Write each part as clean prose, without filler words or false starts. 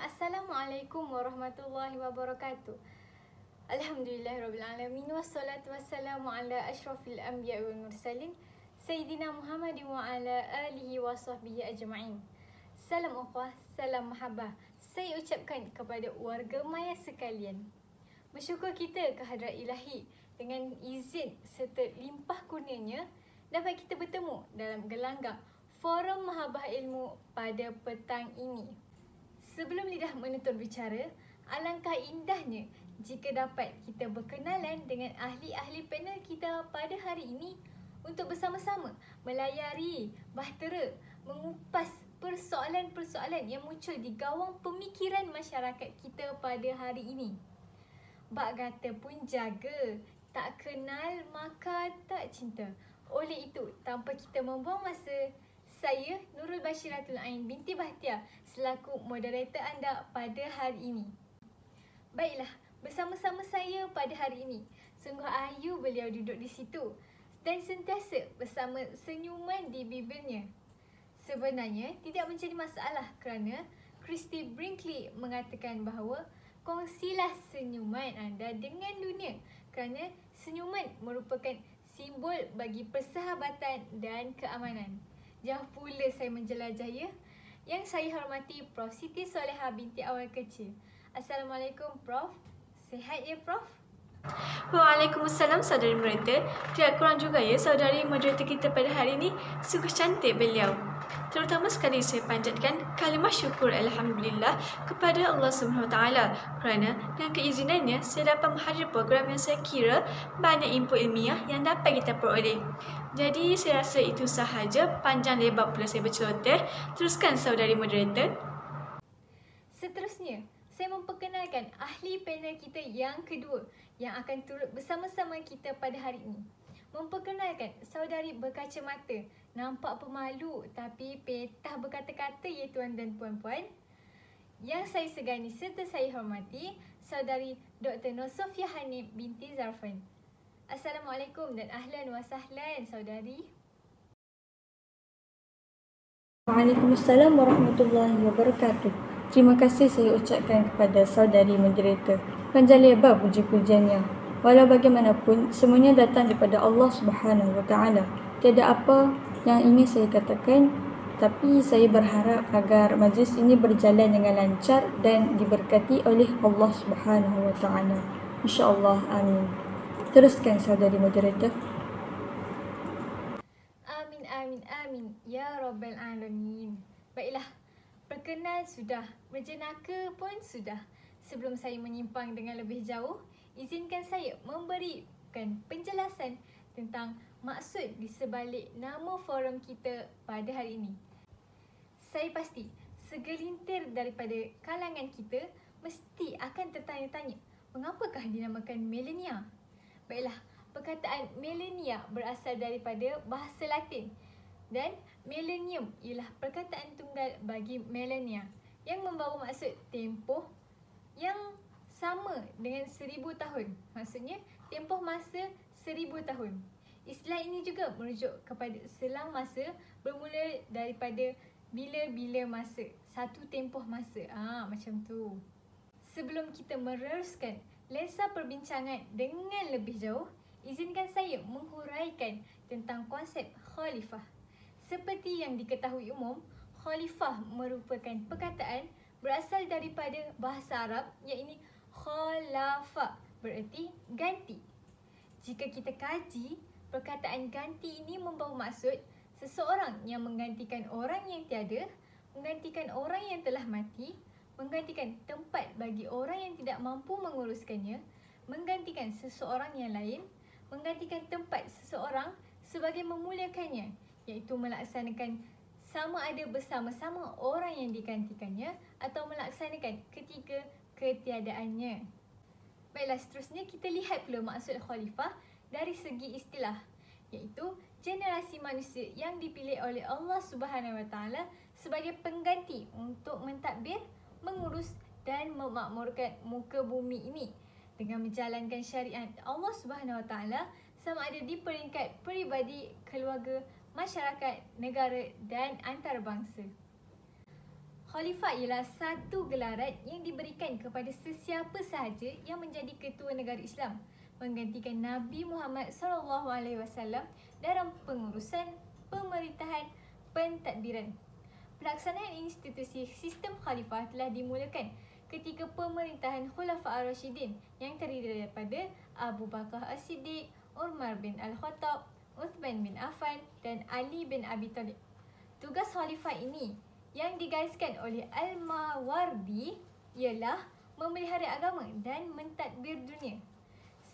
Assalamualaikum warahmatullahi wabarakatuh. Alhamdulillahirrabbilalamin. Wassalatu wassalamu ala ashrafil anbiya wal mursalin Sayyidina Muhammadin wa ala alihi wa sahbihi ajma'in. Salam ukhwah, salam mahabbah. Saya ucapkan kepada warga maya sekalian. Bersyukur kita kehadrat ilahi dengan izin serta limpah kurnianya dapat kita bertemu dalam gelanggang Forum Mahabbah Ilmu pada petang ini. Sebelum lidah menutur bicara, alangkah indahnya jika dapat kita berkenalan dengan ahli-ahli panel kita pada hari ini untuk bersama-sama melayari, bahtera, mengupas persoalan-persoalan yang muncul di gawang pemikiran masyarakat kita pada hari ini. Bak kata pun jaga, tak kenal maka tak cinta. Oleh itu, tanpa kita membuang masa, saya Nurul Bashiratul Ain binti Bahtiar selaku moderator anda pada hari ini. Baiklah, bersama-sama saya pada hari ini. Sungguh ayu beliau duduk di situ dan sentiasa bersama senyuman di bibirnya. Sebenarnya tidak menjadi masalah kerana Christy Brinkley mengatakan bahawa kongsilah senyuman anda dengan dunia kerana senyuman merupakan simbol bagi persahabatan dan keamanan. Jauh pula saya menjelajah ya. Yang saya hormati Prof. Siti Soleha binti Awal Kecil. Assalamualaikum Prof. Sihat ya Prof? Waalaikumsalam saudari moderator. Tidak kurang juga ya saudari moderator kita pada hari ini. Sungguh cantik beliau. Terutama sekali saya panjatkan kalimah syukur Alhamdulillah kepada Allah SWT kerana dengan keizinannya saya dapat menghadir program yang saya kira banyak input ilmiah yang dapat kita peroleh. Jadi saya rasa itu sahaja, panjang lebar pula saya berceloteh. Teruskan saudari moderator. Seterusnya, saya memperkenalkan ahli panel kita yang kedua yang akan turut bersama-sama kita pada hari ini. Memperkenalkan saudari berkacamata, nampak pemalu tapi petah berkata-kata ya tuan dan puan-puan. Yang saya segani serta saya hormati, saudari Dr. Nur Sofia Hanif binti Zarfan. Assalamualaikum dan ahlan wa sahlan saudari. Waalaikumsalam warahmatullahi wabarakatuh. Terima kasih saya ucapkan kepada saudari moderator. Panjang lebar puji-pujiannya. Walau bagaimanapun, semuanya datang daripada Allah Subhanahu Wa Taala. Tiada apa yang ingin saya katakan, tapi saya berharap agar majlis ini berjalan dengan lancar dan diberkati oleh Allah Subhanahu Wa Taala. InsyaAllah, amin. Teruskan saudari moderator. Amin, amin, amin. Ya Rabbal Alamin. Baiklah, perkenal sudah, berjenaka pun sudah. Sebelum saya menyimpang dengan lebih jauh, izinkan saya memberikan penjelasan tentang maksud di sebalik nama forum kita pada hari ini. Saya pasti segelintir daripada kalangan kita mesti akan tertanya-tanya, mengapakah dinamakan milenia? Baiklah, perkataan milenia berasal daripada bahasa Latin dan millennium ialah perkataan tunggal bagi milenia yang membawa maksud tempoh yang sama dengan 1000 tahun. Maksudnya tempoh masa 1000 tahun. Istilah ini juga merujuk kepada selang masa bermula daripada bila-bila masa, satu tempoh masa. Macam tu. Sebelum kita meneruskan lensa perbincangan dengan lebih jauh, izinkan saya menghuraikan tentang konsep khalifah. Seperti yang diketahui umum, khalifah merupakan perkataan berasal daripada bahasa Arab iaitu khalafa, bererti ganti. Jika kita kaji, perkataan ganti ini membawa maksud seseorang yang menggantikan orang yang tiada, menggantikan orang yang telah mati, menggantikan tempat bagi orang yang tidak mampu menguruskannya, menggantikan seseorang yang lain, menggantikan tempat seseorang sebagai memuliakannya, iaitu melaksanakan sama ada bersama-sama orang yang digantikannya atau melaksanakan ketika ketiadaannya. Baiklah, seterusnya kita lihat pula maksud khalifah dari segi istilah, iaitu generasi manusia yang dipilih oleh Allah Subhanahu Wa Taala sebagai pengganti untuk mentadbir, mengurus dan memakmurkan muka bumi ini dengan menjalankan syariat Allah Subhanahu Wa Taala sama ada di peringkat peribadi, keluarga, masyarakat, negara dan antarabangsa. Khalifah ialah satu gelaran yang diberikan kepada sesiapa sahaja yang menjadi ketua negara Islam, menggantikan Nabi Muhammad SAW dalam pengurusan pemerintahan pentadbiran. Pelaksanaan institusi sistem khalifah telah dimulakan ketika pemerintahan Khulafa' ar-Rasyidin yang terdiri daripada Abu Bakar As-Siddiq, Umar bin Al-Khattab, Uthman bin Affan dan Ali bin Abi Talib. Tugas khalifah ini yang digariskan oleh Al-Mawardi ialah memelihara agama dan mentadbir dunia.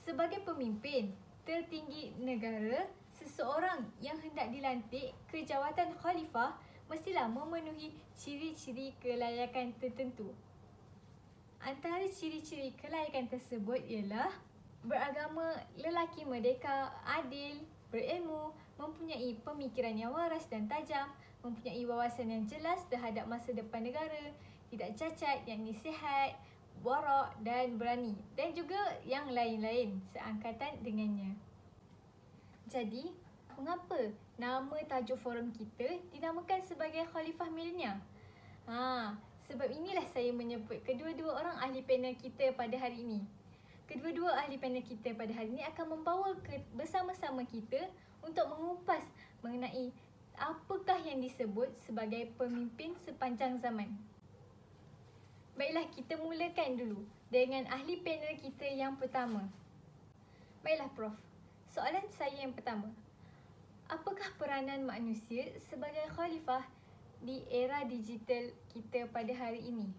Sebagai pemimpin tertinggi negara, seseorang yang hendak dilantik ke jawatan khalifah mestilah memenuhi ciri-ciri kelayakan tertentu. Antara ciri-ciri kelayakan tersebut ialah beragama, lelaki merdeka, adil, berilmu, mempunyai pemikiran yang waras dan tajam, mempunyai wawasan yang jelas terhadap masa depan negara, tidak cacat, yakni sihat, warak dan berani, dan juga yang lain-lain seangkatan dengannya. Jadi, mengapa nama tajuk forum kita dinamakan sebagai Khalifah Milenial? Sebab inilah saya menyebut kedua-dua orang ahli panel kita pada hari ini. Kedua-dua ahli panel kita pada hari ini akan membawa bersama-sama kita untuk mengupas mengenai apakah yang disebut sebagai pemimpin sepanjang zaman. Baiklah, kita mulakan dulu dengan ahli panel kita yang pertama. Baiklah Prof, soalan saya yang pertama. Apakah peranan manusia sebagai khalifah di era digital kita pada hari ini?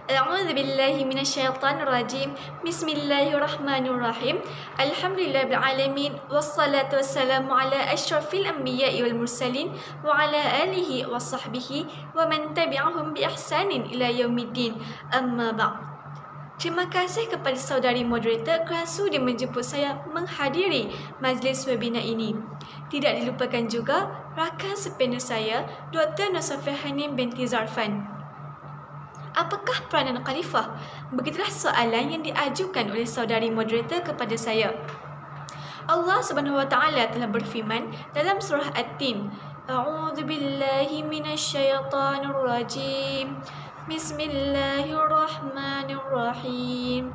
A'udzu billahi minasyaitonir rajim. Bismillahirrahmanirrahim. Alhamdulillahil alamin wassalatu wassalamu ala asyrafil anbiya'i wal mursalin wa ala alihi washabbihi wa man tabi'ahum bi ihsanin ila yaumiddin. Amma ba'd. Terima kasih kepada saudari moderator kerana sudi menjemput saya menghadiri majlis webinar ini. Tidak dilupakan juga rakan sepanel saya, Dr. Nosafia Hanim binti Zarfan. Apakah peranan khalifah? Begitulah soalan yang diajukan oleh saudari moderator kepada saya. Allah Subhanahu wa taala telah berfirman dalam surah At-Tin, A'udzu billahi minasyaitonir rajim. Bismillahirrahmanirrahim.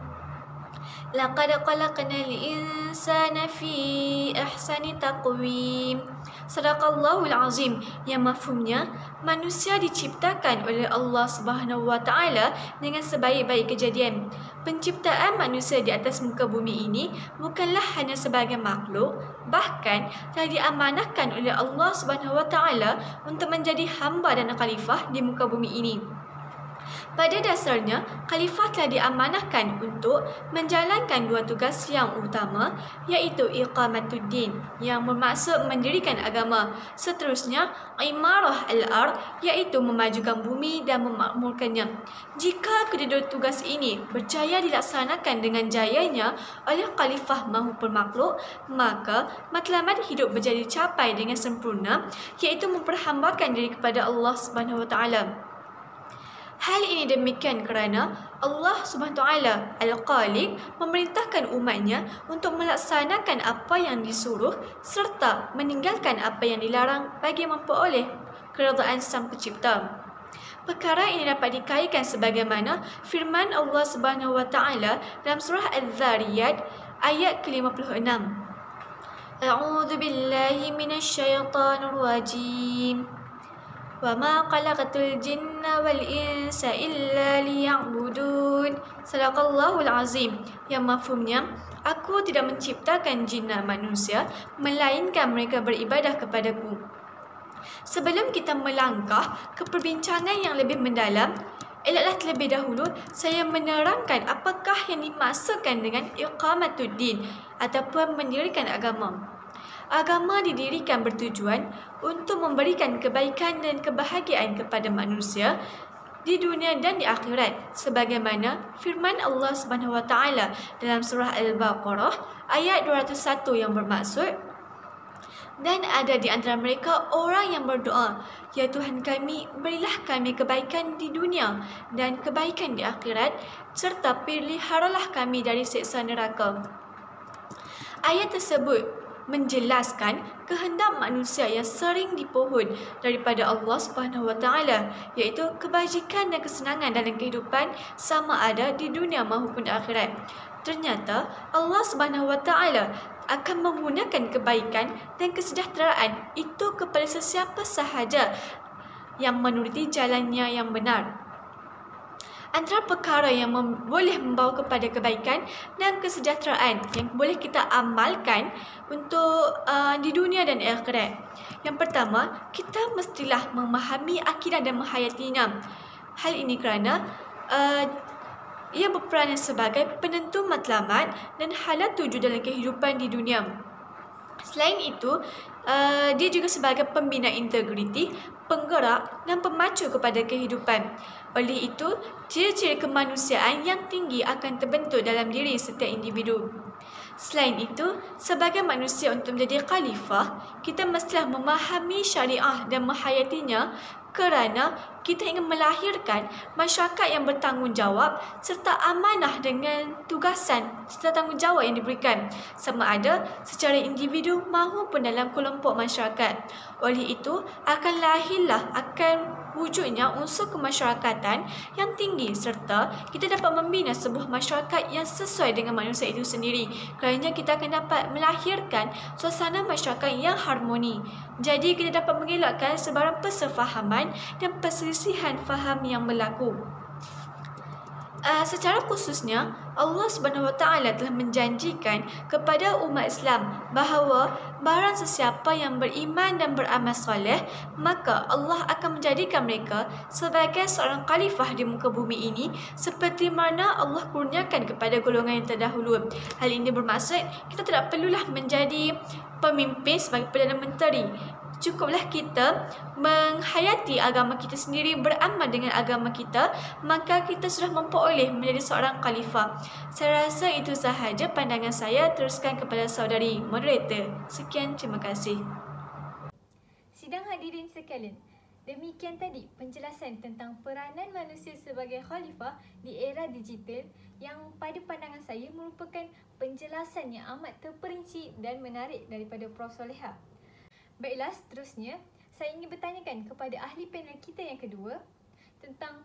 Laqad khalaqnal insana fi ahsani taqwim. Sadaqallahul azim. Yang mafhumnya, manusia diciptakan oleh Allah Subhanahu wa taala dengan sebaik-baik kejadian. Penciptaan manusia di atas muka bumi ini bukanlah hanya sebagai makhluk, bahkan telah diamanahkan oleh Allah Subhanahu wa taala untuk menjadi hamba dan khalifah di muka bumi ini. Pada dasarnya, khalifah telah diamanahkan untuk menjalankan dua tugas yang utama, iaitu iqamatuddin yang bermaksud mendirikan agama. Seterusnya, imarah al-ard iaitu memajukan bumi dan memakmurkannya. Jika kedua tugas ini berjaya dilaksanakan dengan jayanya oleh khalifah maupun makhluk, maka matlamat hidup menjadi dicapai dengan sempurna, iaitu memperhambakan diri kepada Allah Subhanahu wa taala. Hal ini demikian kerana Allah Subhanahu wa taala Al-Khaliq memerintahkan umatnya untuk melaksanakan apa yang disuruh serta meninggalkan apa yang dilarang bagi memperoleh keredaan Sang Pencipta. Perkara ini dapat dikaitkan sebagaimana firman Allah Subhanahu wa taala dalam surah Az-Zariyat ayat ke-56. A'udzu billahi minasyaitonir rajim. Wa ma khalaqatul jinna wal insa illa liya'budun. Sadaqallahul azim. Yang mafhumnya, aku tidak menciptakan jin dan manusia melainkan mereka beribadah kepadaku. Sebelum kita melangkah ke perbincangan yang lebih mendalam, elaklah terlebih dahulu saya menerangkan apakah yang dimaksudkan dengan iqamatuddin ataupun mendirikan agama. Agama didirikan bertujuan untuk memberikan kebaikan dan kebahagiaan kepada manusia di dunia dan di akhirat, sebagaimana firman Allah Subhanahu wa taala dalam surah Al-Baqarah ayat 201 yang bermaksud, dan ada di antara mereka orang yang berdoa, ya Tuhan kami, berilah kami kebaikan di dunia dan kebaikan di akhirat, serta peliharalah kami dari siksa neraka. Ayat tersebut menjelaskan kehendak manusia yang sering dipohon daripada Allah Subhanahu Wa Taala, iaitu kebajikan dan kesenangan dalam kehidupan sama ada di dunia maupun akhirat. Ternyata Allah Subhanahu Wa Taala akan menggunakan kebaikan dan kesejahteraan itu kepada sesiapa sahaja yang menuruti jalannya yang benar. Antara perkara yang boleh membawa kepada kebaikan dan kesejahteraan yang boleh kita amalkan untuk di dunia dan akhirat. Yang pertama, kita mestilah memahami akidah dan menghayatinya. Hal ini kerana ia berperanan sebagai penentu matlamat dan hala tuju dalam kehidupan di dunia. Selain itu, dia juga sebagai pembina integriti, penggerak dan pemacu kepada kehidupan. Oleh itu, ciri-ciri kemanusiaan yang tinggi akan terbentuk dalam diri setiap individu. Selain itu, sebagai manusia untuk menjadi khalifah, kita mestilah memahami syariah dan menghayatinya kerana kita ingin melahirkan masyarakat yang bertanggungjawab serta amanah dengan tugasan serta tanggungjawab yang diberikan sama ada secara individu maupun dalam kelompok masyarakat. Oleh itu, akan wujudnya unsur kemasyarakatan yang tinggi serta kita dapat membina sebuah masyarakat yang sesuai dengan manusia itu sendiri. Kerana kita akan dapat melahirkan suasana masyarakat yang harmoni. Jadi kita dapat mengelakkan sebarang persefahaman dan perselisihan faham yang berlaku. Secara khususnya, Allah Subhanahu Wa Taala telah menjanjikan kepada umat Islam bahawa barang sesiapa yang beriman dan beramal soleh, maka Allah akan menjadikan mereka sebagai seorang khalifah di muka bumi ini seperti mana Allah kurniakan kepada golongan yang terdahulu. Hal ini bermaksud kita tidak perlulah menjadi pemimpin sebagai Perdana Menteri. Cukuplah kita menghayati agama kita sendiri, beramal dengan agama kita, maka kita sudah memperoleh menjadi seorang khalifah. Saya rasa itu sahaja pandangan saya. Teruskan kepada saudari moderator. Sekian, terima kasih. Sidang hadirin sekalian, demikian tadi penjelasan tentang peranan manusia sebagai khalifah di era digital yang pada pandangan saya merupakan penjelasan yang amat terperinci dan menarik daripada Prof. Solehah. Baiklah, seterusnya saya ingin bertanyakan kepada ahli panel kita yang kedua tentang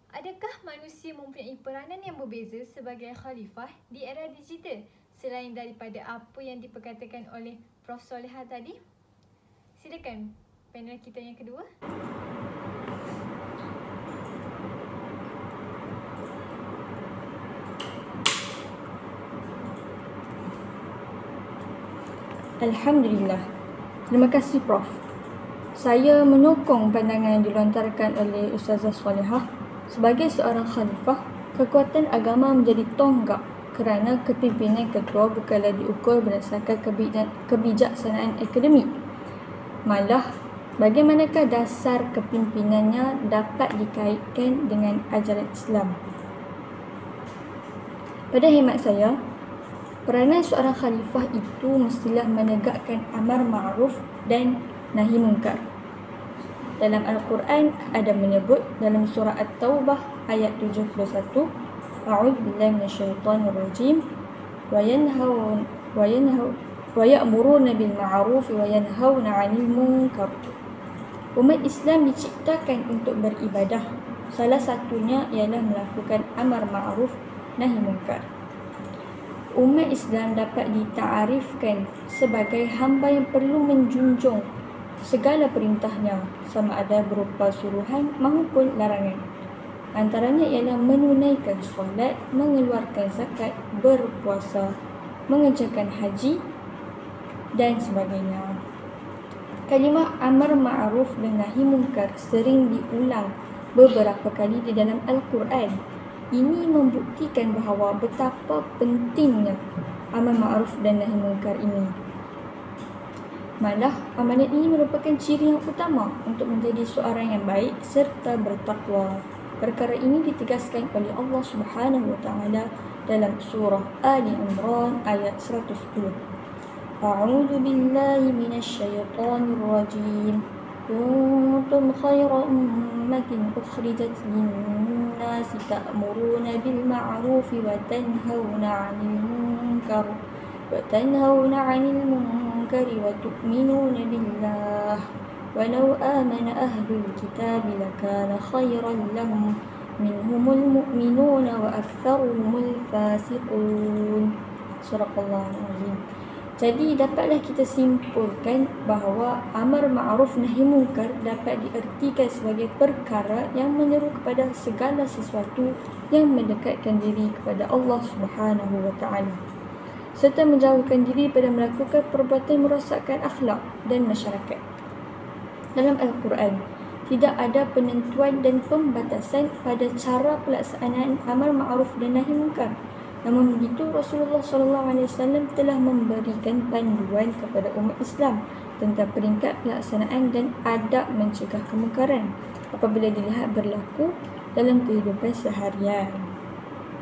adakah manusia mempunyai peranan yang berbeza sebagai khalifah di era digital selain daripada apa yang diperkatakan oleh Prof. Solehah tadi? Silakan panel kita yang kedua. Alhamdulillah. Terima kasih Prof. Saya menyokong pandangan yang dilontarkan oleh Ustazah Solehah. Sebagai seorang khalifah, kekuatan agama menjadi tonggak kerana kepimpinan ketua bukanlah diukur berdasarkan kebijaksanaan akademik. Malah, bagaimanakah dasar kepimpinannya dapat dikaitkan dengan ajaran Islam? Pada hemat saya, peranan seorang khalifah itu mestilah menegakkan amar ma'ruf dan nahi munkar. Dalam Al-Quran ada menyebut dalam surah At-Taubah ayat 71, A'udzu billahi minasyaitonir rajim wa ya'muruna bil ma'ruf wa yanhauna 'anil munkar. Umat Islam diciptakan untuk beribadah. Salah satunya ialah melakukan amar ma'ruf nahi munkar. Umat Islam dapat ditaarifkan sebagai hamba yang perlu menjunjung segala perintahnya sama ada berupa suruhan maupun larangan. Antaranya ialah menunaikan solat, mengeluarkan zakat, berpuasa, mengerjakan haji dan sebagainya. Kalimah amar ma'ruf dan nahi munkar sering diulang beberapa kali di dalam Al-Quran. Ini membuktikan bahawa betapa pentingnya amar ma'ruf dan nahi munkar ini. Malah, amalan ini merupakan ciri yang utama untuk menjadi seorang yang baik serta bertakwa. Perkara ini ditegaskan oleh Allah Subhanahu Wa Taala dalam surah Ali Imran ayat 110. A'udzu billahi minasyaitonir rajim. Kuntum khayra ummatin ukhrijat lin-nasi ta'muruna bil ma'ruf wa tanhauna 'anil munkar وتنهون عن المنكر وتؤمنون بالله ولو آمن أهل الكتاب لكان خيرا لهم منهم المؤمنون وأكثرهم الفاسقون. Surah Al-Azim. Jadi dapatlah kita simpulkan bahawa amar ma'ruf nahi munkar dapat diertikan sebagai perkara yang menyeru kepada segala sesuatu yang mendekatkan diri kepada Allah Subhanahu wa taala, serta menjauhkan diri pada melakukan perbuatan merosakkan akhlak dan masyarakat. Dalam Al-Quran, tidak ada penentuan dan pembatasan pada cara pelaksanaan amar ma'ruf dan nahi munkar. Namun begitu, Rasulullah SAW telah memberikan panduan kepada umat Islam tentang peringkat pelaksanaan dan adab mencegah kemungkaran apabila dilihat berlaku dalam kehidupan seharian.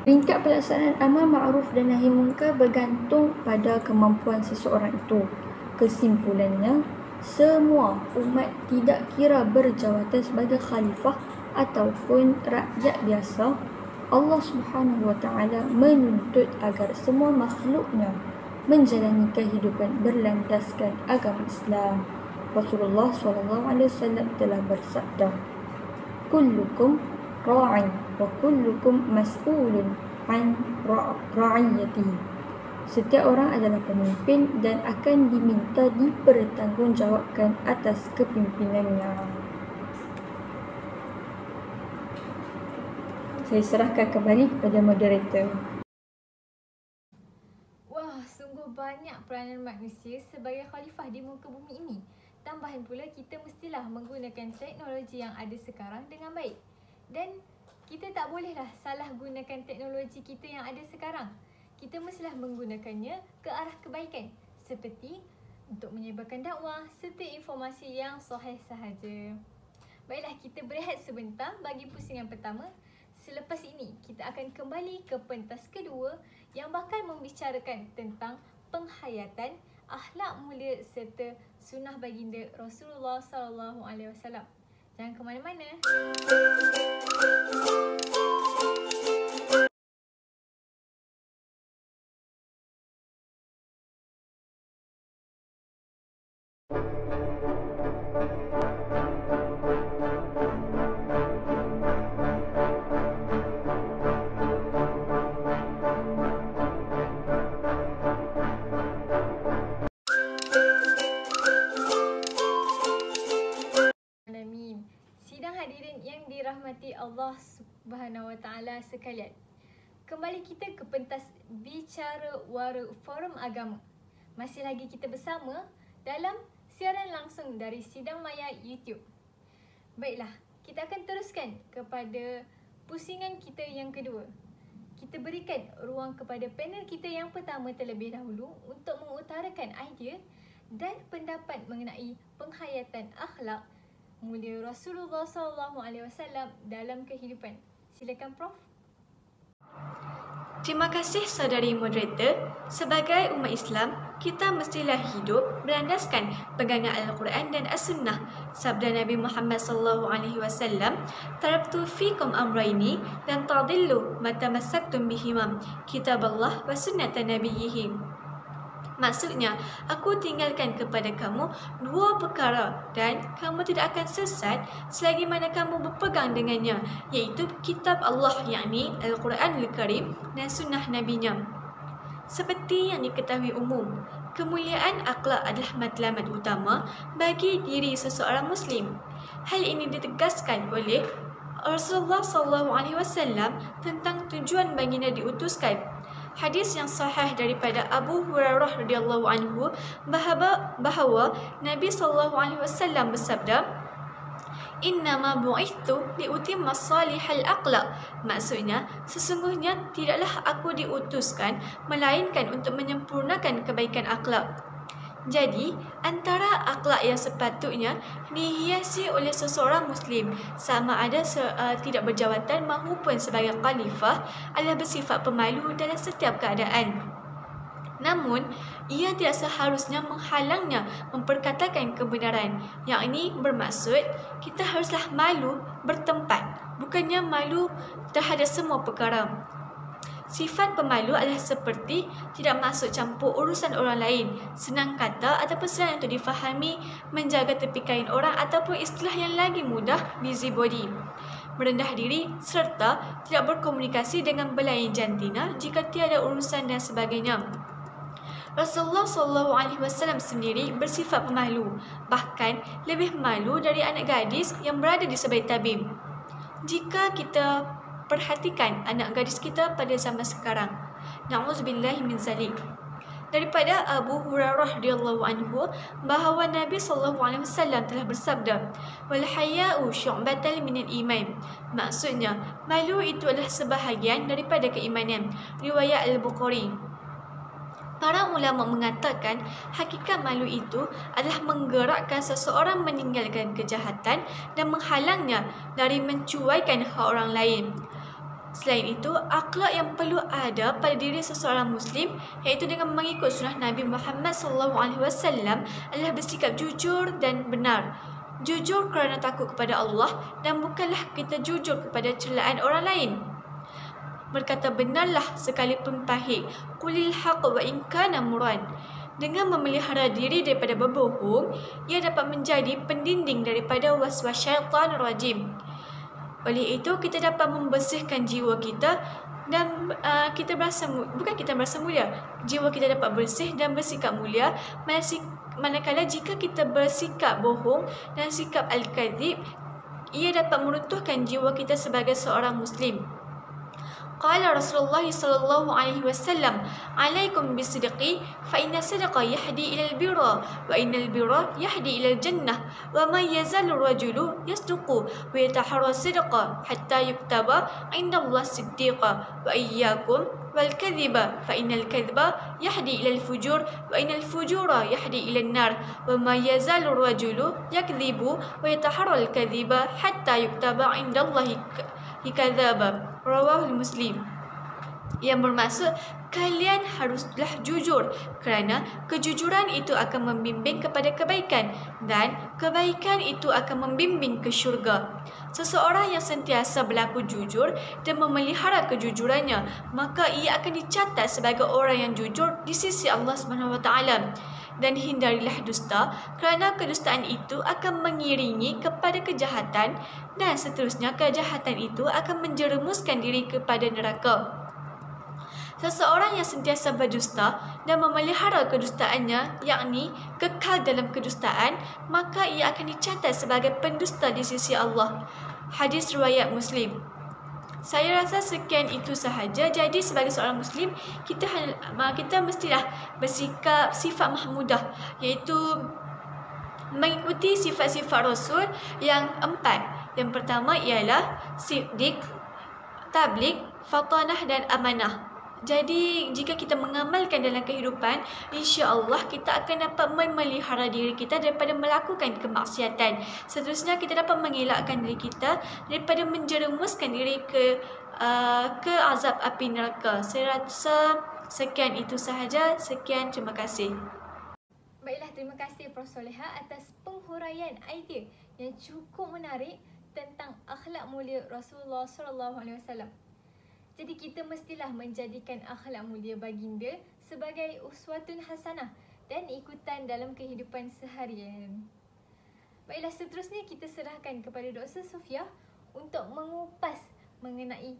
Peringkat pelaksanaan amar ma'ruf dan nahi munkar bergantung pada kemampuan seseorang itu. Kesimpulannya, semua umat tidak kira berjawatan sebagai khalifah ataupun rakyat biasa, Allah Subhanahu wa taala menuntut agar semua makhluknya menjalani kehidupan berlandaskan agama Islam. Rasulullah SAW telah bersabda, "Kullukum ra'in wa kullukum mas'ulun an ra'iyatihi." Setiap orang adalah pemimpin dan akan diminta dipertanggungjawabkan atas kepimpinannya. Saya serahkan kembali kepada moderator. Wah, sungguh banyak peranan manusia sebagai khalifah di muka bumi ini. Tambahan pula, kita mestilah menggunakan teknologi yang ada sekarang dengan baik. Dan kita tak bolehlah salah gunakan teknologi kita yang ada sekarang. Kita mestilah menggunakannya ke arah kebaikan, seperti untuk menyebarkan dakwah serta informasi yang sahih sahaja. Baiklah, kita berehat sebentar bagi pusingan pertama. Selepas ini, kita akan kembali ke pentas kedua yang bakal membicarakan tentang penghayatan, akhlak mulia serta sunnah baginda Rasulullah SAW. Jangan ke mana-mana. Sidang hadirin yang dirahmati Allah Subhanahu wa taala sekalian. Kembali kita ke pentas Bicara Wara Forum Agama. Masih lagi kita bersama dalam siaran langsung dari Sidang Maya YouTube. Baiklah, kita akan teruskan kepada pusingan kita yang kedua. Kita berikan ruang kepada panel kita yang pertama terlebih dahulu untuk mengutarakan idea dan pendapat mengenai penghayatan akhlak mulia Rasulullah SAW dalam kehidupan. Silakan Prof. Terima kasih saudari moderator. Sebagai umat Islam, kita mestilah hidup berlandaskan pegangan Al-Quran dan As-Sunnah. Sabda Nabi Muhammad SAW, "Taraktu fikum amraini dan tadillu ma tamassaktum bihima, kitab Allah wa sunnata nabiyyihi." Maksudnya, aku tinggalkan kepada kamu dua perkara dan kamu tidak akan sesat selagi mana kamu berpegang dengannya, iaitu kitab Allah, yakni Al-Quran Al-Karim dan sunnah Nabi-Nya. Seperti yang diketahui umum, kemuliaan akhlak adalah matlamat utama bagi diri seseorang Muslim. Hal ini ditegaskan oleh Rasulullah SAW tentang tujuan baginda diutuskan. Hadis yang sahih daripada Abu Hurairah radhiyallahu anhu bahawa Nabi SAW bersabda, "Innama bu'ithtu liutimma salihal akhlak." Maksudnya, sesungguhnya tidaklah aku diutuskan melainkan untuk menyempurnakan kebaikan akhlak. Jadi, antara akhlak yang sepatutnya dihiasi oleh seseorang Muslim, sama ada tidak berjawatan maupun sebagai khalifah, adalah bersifat pemalu dalam setiap keadaan. Namun, ia tidak seharusnya menghalangnya memperkatakan kebenaran. Yang ini bermaksud, kita haruslah malu bertempat, bukannya malu terhadap semua perkara. Sifat pemalu adalah seperti tidak masuk campur urusan orang lain, senang kata ataupun senang untuk difahami, menjaga tepi kain orang ataupun istilah yang lagi mudah, busybody. Merendah diri serta tidak berkomunikasi dengan belayan jantina jika tiada urusan dan sebagainya. Rasulullah SAW sendiri bersifat pemalu, bahkan lebih malu dari anak gadis yang berada di sebaik tabim. Jika kita perhatikan anak gadis kita pada zaman sekarang, na'udzubillahi min zalik. Daripada Abu Hurairah radhiyallahu anhu bahawa Nabi SAW telah bersabda, "Wal haya'u syu'batan minal iman." Maksudnya, malu itu adalah sebahagian daripada keimanan. Riwayat Al-Bukhari. Para ulama mengatakan hakikat malu itu adalah menggerakkan seseorang meninggalkan kejahatan dan menghalangnya dari mencuaikan hak orang lain. Selain itu, akhlak yang perlu ada pada diri seseorang Muslim iaitu dengan mengikut sunnah Nabi Muhammad SAW adalah bersikap jujur dan benar. Jujur kerana takut kepada Allah dan bukanlah kita jujur kepada celaan orang lain. Berkata benarlah sekalipun pahit. Qulil haqq wa in kana muran. Dengan memelihara diri daripada berbohong, ia dapat menjadi pendinding daripada waswas syaitan rajim. Oleh itu, kita dapat membersihkan jiwa kita dan kita berasa mulia. Jiwa kita dapat bersih dan bersikap mulia. Manakala jika kita bersikap bohong dan sikap al-kadzib, ia dapat meruntuhkan jiwa kita sebagai seorang Muslim. Qala Rasulullah sallallahu alaihi wasallam, "Alaikum bisidqi fa inna sidqa yahdi ila al-birra wa innal birra yahdi ila al-jannah wa ma yazalu rajulu yasduqu wa yataharra sidqa hatta yuktaba 'inda Allah siddiqa wa iyyakum wal kadhiba fa innal kadhiba yahdi ila al-fujur wa innal fujura yahdi ila an-nar wa ma yazalu rajulu yakdhibu wa yataharra al-kadhiba hatta yuktaba 'inda Allah kadzaba." Rawahul Muslim. Yang bermaksud kalian haruslah jujur kerana kejujuran itu akan membimbing kepada kebaikan dan kebaikan itu akan membimbing ke syurga. Seseorang yang sentiasa berlaku jujur dan memelihara kejujurannya, maka ia akan dicatat sebagai orang yang jujur di sisi Allah SWT. Dan hindarilah dusta kerana kedustaan itu akan mengiringi kepada kejahatan dan seterusnya kejahatan itu akan menjerumuskan diri kepada neraka. Seseorang yang sentiasa berdusta dan memelihara kedustaannya, yakni kekal dalam kedustaan, maka ia akan dicatat sebagai pendusta di sisi Allah. Hadis riwayat Muslim. Saya rasa sekian itu sahaja. Jadi sebagai seorang Muslim, kita mestilah bersikap sifat mahmudah, iaitu mengikuti sifat-sifat Rasul yang 4. Yang pertama ialah siddiq, tabligh, fatanah dan amanah. Jadi jika kita mengamalkan dalam kehidupan, insya-Allah kita akan dapat memelihara diri kita daripada melakukan kemaksiatan. Seterusnya kita dapat mengelakkan diri kita daripada menjerumuskan diri ke azab api neraka. Saya rasa sekian itu sahaja. Sekian, terima kasih. Baiklah, terima kasih Prof. Soleha atas penghuraian idea yang cukup menarik tentang akhlak mulia Rasulullah SAW. Jadi kita mestilah menjadikan akhlak mulia baginda sebagai uswatun hasanah dan ikutan dalam kehidupan seharian. Baiklah, seterusnya kita serahkan kepada Dr. Sofia untuk mengupas mengenai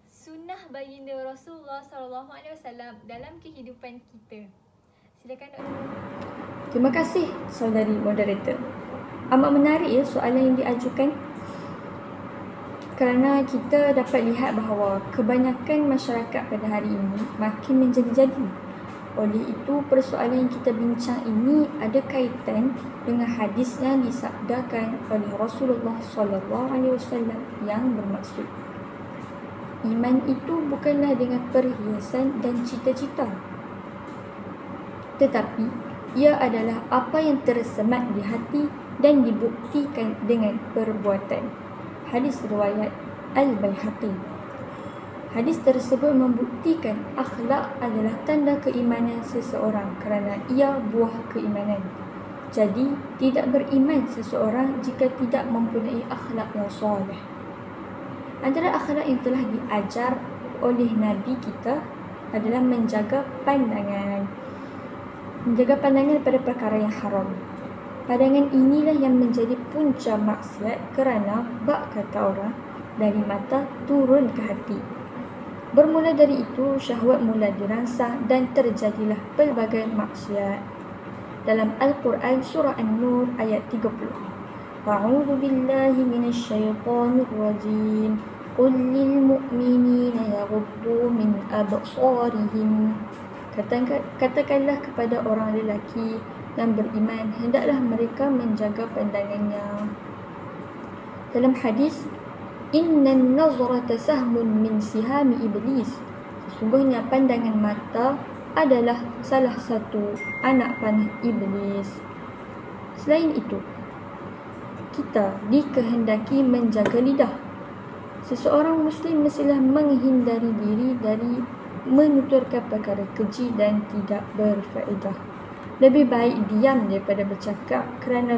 sunnah baginda Rasulullah SAW dalam kehidupan kita. Silakan Dr. Terima kasih saudari moderator. Amat menarik ya soalan yang diajukan. Kerana kita dapat lihat bahawa kebanyakan masyarakat pada hari ini makin menjadi-jadi. Oleh itu, persoalan yang kita bincang ini ada kaitan dengan hadis yang disabdakan oleh Rasulullah SAW yang bermaksud, iman itu bukanlah dengan perhiasan dan cita-cita, tetapi ia adalah apa yang tersemat di hati dan dibuktikan dengan perbuatan. Hadis riwayat Al-Baihaqi. Hadis tersebut membuktikan akhlak adalah tanda keimanan seseorang kerana ia buah keimanan. Jadi, tidak beriman seseorang jika tidak mempunyai akhlak yang soleh. Antara akhlak yang telah diajar oleh Nabi kita adalah menjaga pandangan. Menjaga pandangan pada perkara yang haram. Pandangan inilah yang menjadi punca maksiat kerana bak kata orang dari mata turun ke hati. Bermula dari itu, syahwat mula dirangsang dan terjadilah pelbagai maksiat. Dalam Al-Quran surah An-Nur ayat 30. A'udzu billahi minasyaitonir rajim. Qul lil mu'minina yaghuddu min absarihim. Katakanlah kepada orang lelaki yang beriman, hendaklah mereka menjaga pandangannya. Dalam hadis, Innan nazrata sahmun min sihami iblis. Sesungguhnya pandangan mata adalah salah satu anak panah iblis. Selain itu, kita dikehendaki menjaga lidah. Seseorang Muslim mestilah menghindari diri dari menuturkan perkara keji dan tidak berfaedah. Lebih baik diam daripada bercakap, kerana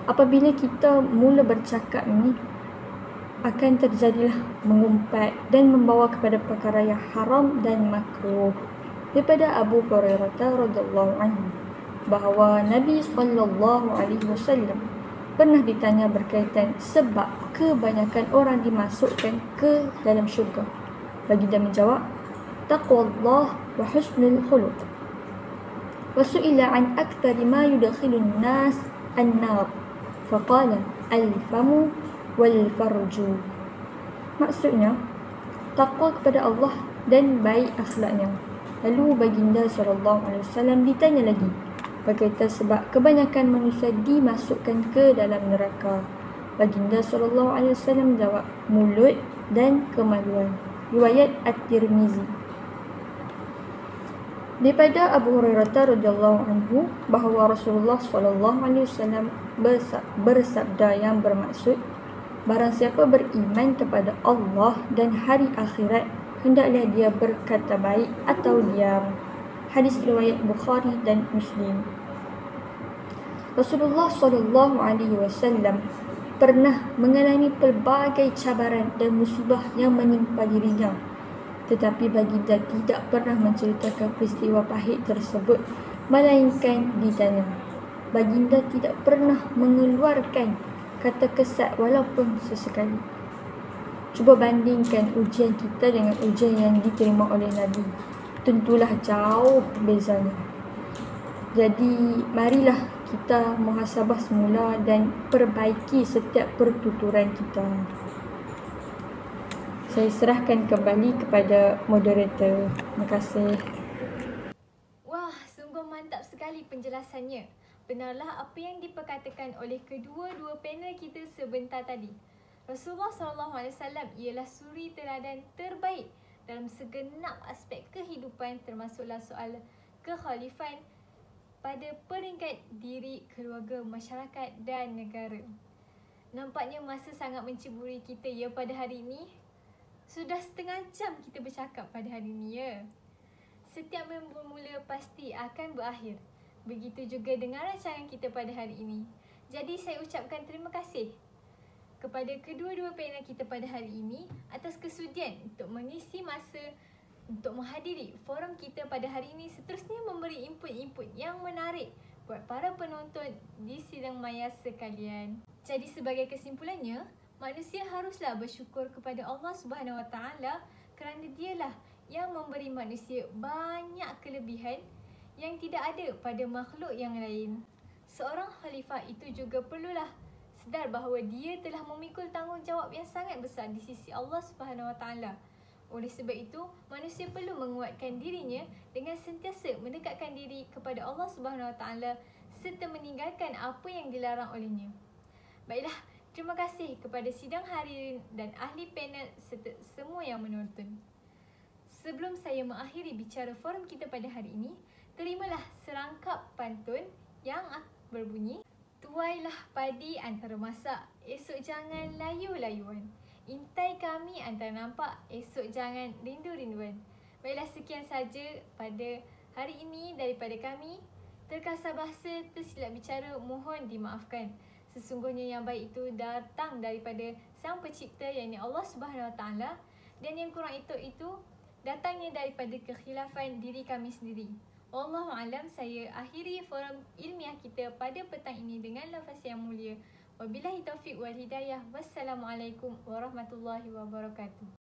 apabila kita mula bercakap ni, akan terjadilah mengumpat dan membawa kepada perkara yang haram dan makruh. Daripada Abu Hurairah radhiyallahu anhu bahawa Nabi SAW pernah ditanya berkaitan sebab kebanyakan orang dimasukkan ke dalam syurga. Baginda menjawab, taqwallah wa husnul khuluq. Wa su'ila an akthari ma yudkhilun nas an-nar. Faqala al-famu wal farju. Maksudnya, takwa kepada Allah dan baik akhlaknya. Lalu baginda SAW ditanya lagi berkaitan sebab kebanyakan manusia dimasukkan ke dalam neraka. Baginda SAW menjawab, mulut dan kemaluan. Riwayat At-Tirmizi. Daripada Abu Hurairah radhiyallahu anhu bahawa Rasulullah SAW bersabda yang bermaksud, barang siapa beriman kepada Allah dan hari akhirat, hendaklah dia berkata baik atau diam. Hadis riwayat Bukhari dan Muslim. Rasulullah SAW pernah mengalami pelbagai cabaran dan musibah yang menimpa dirinya. Tetapi baginda tidak pernah menceritakan peristiwa pahit tersebut, melainkan ditanya. Baginda tidak pernah mengeluarkan kata kesat walaupun sesekali. Cuba bandingkan ujian kita dengan ujian yang diterima oleh Nabi. Tentulah jauh bezanya. Jadi marilah kita muhasabah semula dan perbaiki setiap pertuturan kita. Saya serahkan kembali kepada moderator. Terima kasih. Wah, sungguh mantap sekali penjelasannya. Benarlah apa yang diperkatakan oleh kedua-dua panel kita sebentar tadi. Rasulullah SAW ialah suri teladan terbaik dalam segenap aspek kehidupan, termasuklah soal kekhalifan pada peringkat diri, keluarga, masyarakat dan negara. Nampaknya masa sangat menceburi kita ya pada hari ini. Sudah setengah jam kita bercakap pada hari ini ya. Setiap yang bermula pasti akan berakhir. Begitu juga dengan rancangan kita pada hari ini. Jadi saya ucapkan terima kasih kepada kedua-dua panel kita pada hari ini atas kesudian untuk mengisi masa untuk menghadiri forum kita pada hari ini, seterusnya memberi input-input yang menarik buat para penonton di sidang maya sekalian. Jadi sebagai kesimpulannya, manusia haruslah bersyukur kepada Allah Subhanahu Wa Taala kerana dialah yang memberi manusia banyak kelebihan yang tidak ada pada makhluk yang lain. Seorang khalifah itu juga perlulah sedar bahawa dia telah memikul tanggungjawab yang sangat besar di sisi Allah Subhanahu Wa Taala. Oleh sebab itu, manusia perlu menguatkan dirinya dengan sentiasa mendekatkan diri kepada Allah Subhanahu Wa Taala serta meninggalkan apa yang dilarang olehnya. Baiklah, terima kasih kepada sidang hadirin dan ahli panel serta semua yang menonton. Sebelum saya mengakhiri bicara forum kita pada hari ini, terimalah serangkap pantun yang berbunyi, tuailah padi antara masak, esok jangan layu-layuan. Intai kami antara nampak, esok jangan rindu-rinduan. Baiklah, sekian saja pada hari ini daripada kami. Terkasar bahasa, tersilap bicara, mohon dimaafkan. Sesungguhnya yang baik itu datang daripada Sang Pencipta, yakni Allah Subhanahu Wa Taala, dan yang kurang itu datangnya daripada kekhilafan diri kami sendiri. Wallahu alam, saya akhiri forum ilmiah kita pada petang ini dengan lafaz yang mulia. Wabillahi taufiq wal hidayah. Wassalamualaikum warahmatullahi wabarakatuh.